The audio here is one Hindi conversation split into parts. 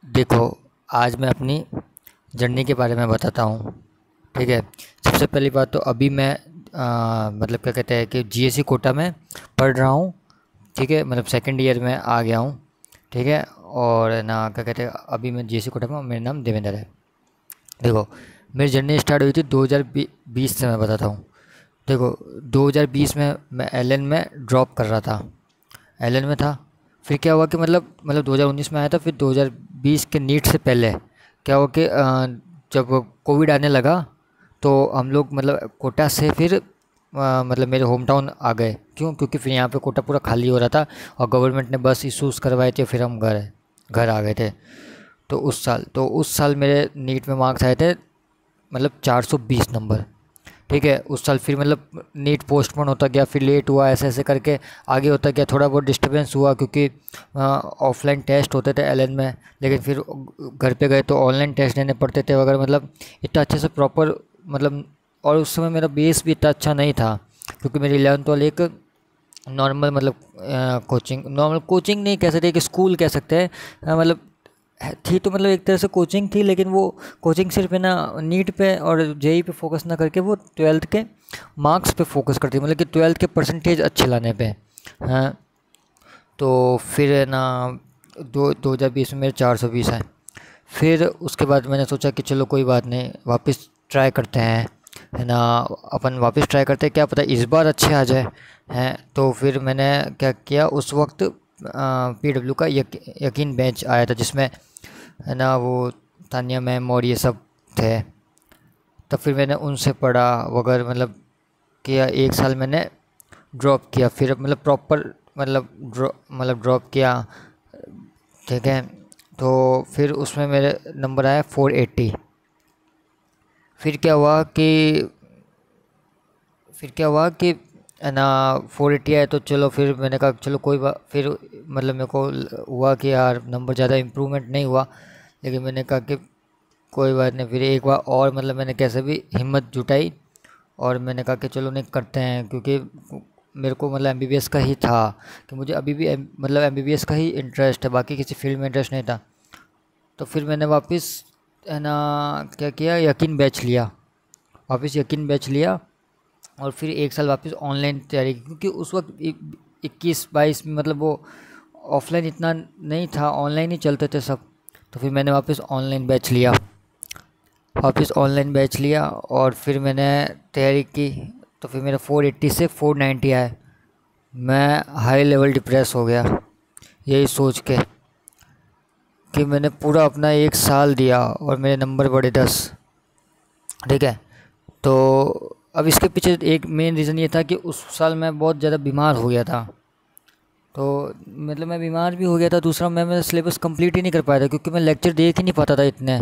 देखो, आज मैं अपनी जर्नी के बारे में बताता हूँ। ठीक है। सबसे पहली बात तो अभी मैं मतलब क्या कहते हैं कि जीएससी कोटा में पढ़ रहा हूँ। ठीक है, मतलब सेकंड ईयर में आ गया हूँ। ठीक है। और ना क्या कहते हैं, अभी मैं जीएससी कोटा में, मेरा नाम देवेंद्र है। देखो, मेरी जर्नी स्टार्ट हुई थी 2020 से। मैं बताता हूँ। देखो, 2020 में मैं एलएन में ड्रॉप कर रहा था। एलन में था। फिर क्या हुआ कि मतलब 2019 में आया था। फिर 2020 के नीट से पहले क्या हुआ कि जब कोविड आने लगा तो हम लोग मतलब कोटा से फिर मतलब मेरे होम टाउन आ गए। क्यों? क्योंकि फिर यहाँ पे कोटा पूरा खाली हो रहा था और गवर्नमेंट ने बस इशूज़ करवाए थे। फिर हम घर घर आ गए थे। तो उस साल मेरे नीट में मार्क्स आए थे मतलब 420 नंबर। ठीक है। उस साल फिर मतलब नीट पोस्टपोन होता गया, फिर लेट हुआ, ऐसे ऐसे करके आगे होता गया। थोड़ा बहुत डिस्टर्बेंस हुआ क्योंकि ऑफलाइन टेस्ट होते थे एलन में, लेकिन फिर घर पे गए तो ऑनलाइन टेस्ट देने पड़ते थे वगैरह। मतलब इतना अच्छे से प्रॉपर मतलब, और उस समय मेरा बेस भी इतना अच्छा नहीं था क्योंकि मेरी 11th वाले एक नॉर्मल मतलब कोचिंग, नॉर्मल कोचिंग नहीं कह सकते, एक स्कूल कह सकते हैं। मतलब थी तो मतलब एक तरह से कोचिंग थी, लेकिन वो कोचिंग सिर्फ है ना नीट पे और जेई पे फोकस ना करके वो ट्वेल्थ के मार्क्स पे फोकस करती, मतलब कि ट्वेल्थ के परसेंटेज अच्छे लाने पे। हाँ। तो फिर है ना 2020 में मेरे 420 है। फिर उसके बाद मैंने सोचा कि चलो कोई बात नहीं, वापस ट्राई करते हैं, है ना। अपन वापस ट्राई करते हैं, क्या पता इस बार अच्छे आ जाए। हैं तो फिर मैंने क्या किया उस वक्त, पीडब्ल्यू का यकीन बेंच आया था जिसमें है ना वो तानिया मैम और ये सब थे। तब फिर मैंने उनसे पढ़ा वगैरह मतलब किया। एक साल मैंने ड्रॉप किया, फिर मतलब प्रॉपर मतलब ड्रॉप किया। ठीक है। तो फिर उसमें मेरे नंबर आया 480। फिर क्या हुआ कि फिर क्या हुआ कि है ना 480 आया तो चलो, फिर मैंने कहा चलो कोई बात। फिर मतलब मेरे को हुआ कि यार नंबर ज़्यादा इम्प्रूवमेंट नहीं हुआ, लेकिन मैंने कहा कि कोई बात नहीं। फिर एक बार और मतलब मैंने कैसे भी हिम्मत जुटाई और मैंने कहा कि चलो नहीं करते हैं, क्योंकि मेरे को मतलब एमबीबीएस का ही था कि मुझे अभी भी मतलब एमबीबीएस का ही इंटरेस्ट है, बाकी किसी फील्ड में इंटरेस्ट नहीं था। तो फिर मैंने वापस है ना क्या किया, यकीन बैच लिया। वापस यकीन बैच लिया और फिर एक साल वापस ऑनलाइन तैयारी की, क्योंकि उस वक्त 21-22 में मतलब वो ऑफलाइन इतना नहीं था, ऑनलाइन ही चलते थे सब। तो फिर मैंने वापस ऑनलाइन बैच लिया और फिर मैंने तैयारी की। तो फिर मेरा 480 से 490 आया। मैं हाई लेवल डिप्रेस हो गया यही सोच के कि मैंने पूरा अपना एक साल दिया और मेरे नंबर बढ़े 10। ठीक है। तो अब इसके पीछे एक मेन रीज़न ये था कि उस साल मैं बहुत ज़्यादा बीमार हो गया था। तो मतलब मैं बीमार भी हो गया था, दूसरा मैं मेरा सिलेबस कंप्लीट ही नहीं कर पाया था क्योंकि मैं लेक्चर देख ही नहीं पाता था इतने।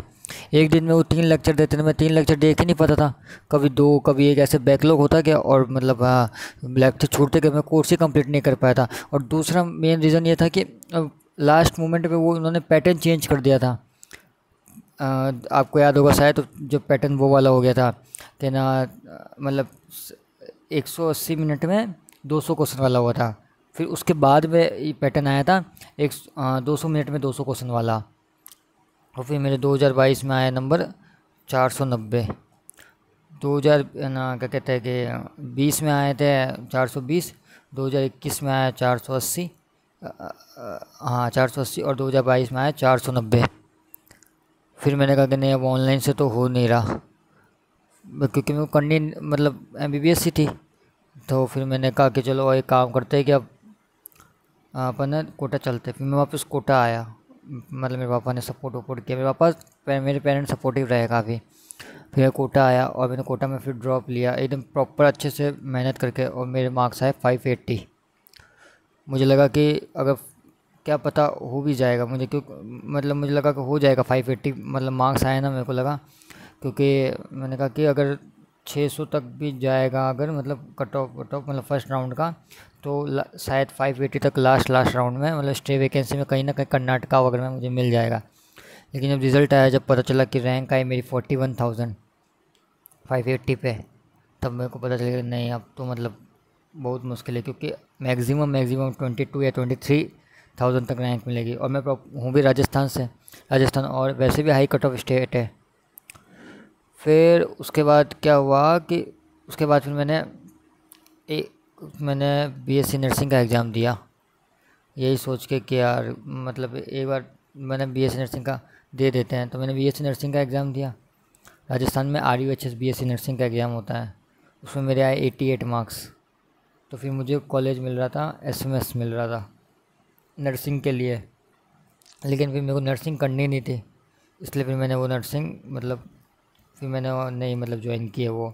एक दिन में वो 3 लेक्चर देते थे, मैं 3 लेक्चर देख ही नहीं पाता था। कभी 2, कभी 1, ऐसे बैकलॉग होता गया और मतलब लेक्चर छूटते गए, मैं कोर्स ही कंप्लीट नहीं कर पाया था। और दूसरा मेन रीज़न ये था कि लास्ट मोमेंट पे वो उन्होंने पैटर्न चेंज कर दिया था। आपको याद होगा शायद, तो जो पैटर्न वो वाला हो गया था कि ना मतलब 180 मिनट में 200 क्वेश्चन वाला हुआ था। फिर उसके बाद में ये पैटर्न आया था 200 मिनट में 200 क्वेश्चन वाला। और फिर मेरे 2022 में आया नंबर 490। 2000 ना क्या कहते हैं कि 20 में आए थे 420। 2021 में आया 480। हाँ 480। और 2022 में आया 490। फिर मैंने कहा कि नहीं, अब ऑनलाइन से तो हो नहीं रहा, क्योंकि मैं करनी मतलब एमबीबीएस ही थी। तो फिर मैंने कहा कि चलो एक काम करते हैं कि अब अपन ना कोटा चलते। फिर मैं वापस कोटा आया। मतलब मेरे पापा ने सपोर्ट वपोर्ट किया, मेरे पेरेंट्स सपोर्टिव रहे काफ़ी। फिर मैं कोटा आया और मैंने कोटा में फिर ड्रॉप लिया एकदम प्रॉपर अच्छे से मेहनत करके, और मेरे मार्क्स आए 580। मुझे लगा कि अगर क्या पता हो भी जाएगा, मुझे क्यों मतलब मुझे लगा कि हो जाएगा 580, मतलब मार्क्स आए ना, मेरे को लगा। क्योंकि मैंने कहा कि अगर 600 तक भी जाएगा, अगर मतलब कट ऑफ मतलब फर्स्ट राउंड का, तो शायद 580 तक लास्ट राउंड में मतलब स्टे वैकेंसी में कहीं ना कहीं कर्नाटका वगैरह में मुझे मिल जाएगा। लेकिन जब रिज़ल्ट आया, जब पता चला कि रैंक आई मेरी 41,000 580 पे, तब मेरे को पता चला कि नहीं, अब तो मतलब बहुत मुश्किल है, क्योंकि मैक्सिमम 22 या 23 1000 तक रैंक मिलेगी। और मैं हूँ भी राजस्थान से, राजस्थान और वैसे भी हाई कट ऑफ स्टेट है। फिर उसके बाद क्या हुआ कि उसके बाद फिर मैंने बीएससी नर्सिंग का एग्ज़ाम दिया, यही सोच के कि यार मतलब एक बार मैंने बीएससी नर्सिंग का दे देते हैं। तो मैंने बीएससी नर्सिंग का एग्ज़ाम दिया। राजस्थान में RUHS बीएससी नर्सिंग का एग्ज़ाम होता है, उसमें मेरे आए 88 मार्क्स। तो फिर मुझे कॉलेज मिल रहा था, SMS मिल रहा था नर्सिंग के लिए। लेकिन फिर मेरे को नर्सिंग करनी नहीं थी, इसलिए फिर मैंने वो नर्सिंग फिर मैंने नहीं ज्वाइन किया वो।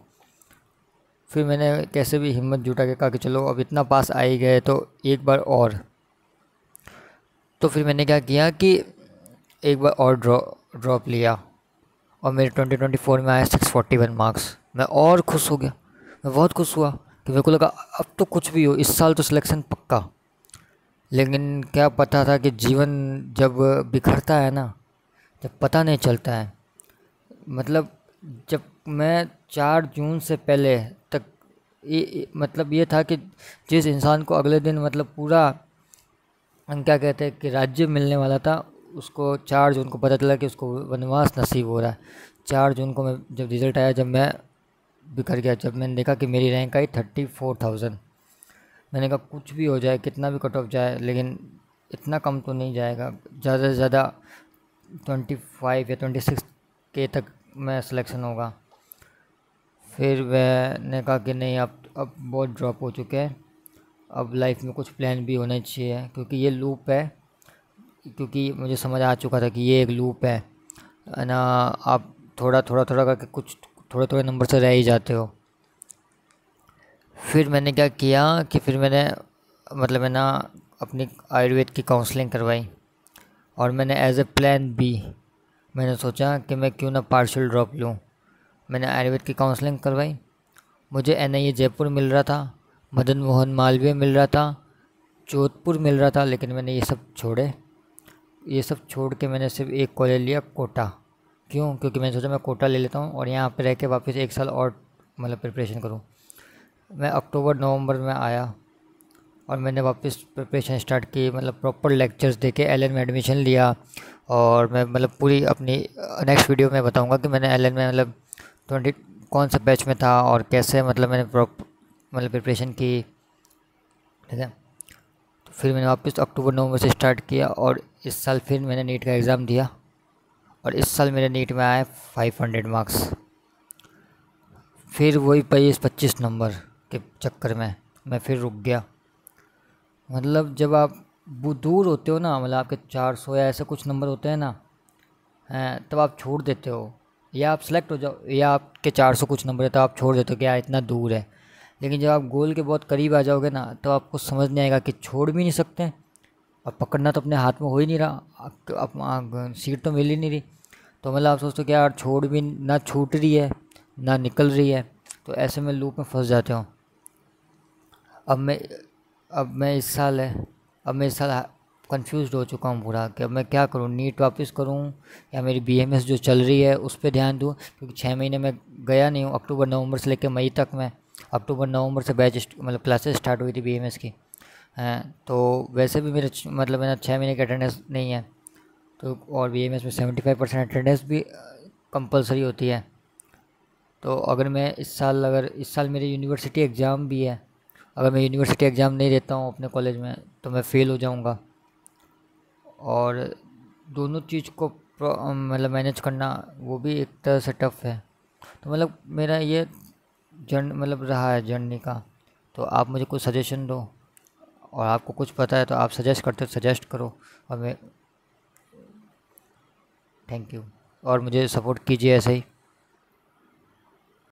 फिर मैंने कैसे भी हिम्मत जुटा के कहा कि चलो अब इतना पास आ ही गए तो एक बार और। तो फिर मैंने क्या किया कि एक बार और ड्रॉप लिया और मेरे 2024 में आया 641 मार्क्स। मैं और खुश हो गया, मैं बहुत खुश हुआ कि मेरे को लगा अब तो कुछ भी हो, इस साल तो सिलेक्शन पक्का। लेकिन क्या पता था कि जीवन जब बिखरता है ना, जब पता नहीं चलता है। मतलब जब मैं 4 जून से पहले तक ये था कि जिस इंसान को अगले दिन पूरा क्या कहते हैं कि राज्य मिलने वाला था, उसको 4 जून को पता चला कि उसको वनवास नसीब हो रहा है। 4 जून को मैं जब रिज़ल्ट आया, जब मैं बिखर गया, जब मैंने देखा कि मेरी रैंक आई 34,000। मैंने कहा कुछ भी हो जाए, कितना भी कट ऑफ जाए, लेकिन इतना कम तो नहीं जाएगा, ज़्यादा से ज़्यादा 25 या 26 के तक मैं सिलेक्शन होगा। फिर मैंने कहा कि नहीं, अब बहुत ड्रॉप हो चुके हैं, अब लाइफ में कुछ प्लान भी होना चाहिए, क्योंकि ये लूप है। क्योंकि मुझे समझ आ चुका था कि ये एक लूप है ना, आप थोड़ा करके कुछ थोड़े नंबर से रह ही जाते हो। फिर मैंने क्या किया कि फिर मैंने अपनी आयुर्वेद की काउंसलिंग करवाई, और मैंने एज ए प्लान बी मैंने सोचा कि मैं क्यों ना पार्शियल ड्रॉप लूँ। मैंने आयुर्वेद की काउंसलिंग करवाई, मुझे NIA जयपुर मिल रहा था, मदन मोहन मालवीय मिल रहा था, जोधपुर मिल रहा था, लेकिन मैंने ये सब छोड़ के मैंने सिर्फ एक कॉलेज लिया, कोटा। क्यों? क्योंकि मैंने सोचा मैं कोटा ले लेता हूँ और यहाँ पे रह के वापस 1 साल और प्रिपरेशन करूँ। मैं अक्टूबर नवंबर में आया और मैंने वापस प्रिपरेशन स्टार्ट की, प्रॉपर लेक्चर्स देके LN में एडमिशन लिया। और मैं पूरी अपनी नेक्स्ट वीडियो में बताऊंगा कि मैंने LN में 20 कौन सा बैच में था और कैसे मैंने प्रिपरेशन की, ठीक है। तो फिर मैंने वापस अक्टूबर नवंबर से स्टार्ट किया, और इस साल फिर मैंने नीट का एग्ज़ाम दिया, और इस साल मेरे नीट में आए 500 मार्क्स। फिर वही 25 नंबर के चक्कर में मैं फिर रुक गया। जब आप दूर होते हो ना, आपके 400 या ऐसे कुछ नंबर होते हैं ना, तब आप छोड़ देते हो, या आप सेलेक्ट हो जाओ, या आपके 400 कुछ नंबर है तो आप छोड़ देते हो कि यार इतना दूर है। लेकिन जब आप गोल के बहुत करीब आ जाओगे ना, तो आपको समझ नहीं आएगा कि छोड़ भी नहीं सकते, अब पकड़ना तो अपने हाथ में हो ही नहीं रहा, आप सीट तो मिल ही नहीं रही। तो आप सोचते हो कि यार छोड़ भी ना, छूट रही है ना निकल रही है, तो ऐसे में लूप में फंस जाते हो। अब मैं इस साल कंफ्यूज हो चुका हूँ पूरा कि अब मैं क्या करूँ, नीट वापस करूँ या मेरी BMS जो चल रही है उस पर ध्यान दूँ। क्योंकि 6 महीने में गया नहीं हूँ, अक्टूबर नवंबर से लेकर मई तक में, अक्टूबर नवंबर से बैच क्लासेस स्टार्ट हुई थी BMS की, तो वैसे भी मेरे मेरा 6 महीने की अटेंडेंस नहीं है। तो और BMS में 75% अटेंडेंस भी कंपलसरी होती है। तो अगर इस साल मेरे यूनिवर्सिटी एग्ज़ाम भी है, अगर मैं यूनिवर्सिटी एग्ज़ाम नहीं देता हूँ अपने कॉलेज में तो मैं फ़ेल हो जाऊँगा। और दोनों चीज़ को मैनेज करना वो भी एक तरह से टफ़ है। तो मेरा ये रहा है जर्नी का। तो आप मुझे कुछ सजेशन दो, और आपको कुछ पता है तो आप सजेस्ट करो, और मैं थैंक यू, और मुझे सपोर्ट कीजिए ऐसे ही।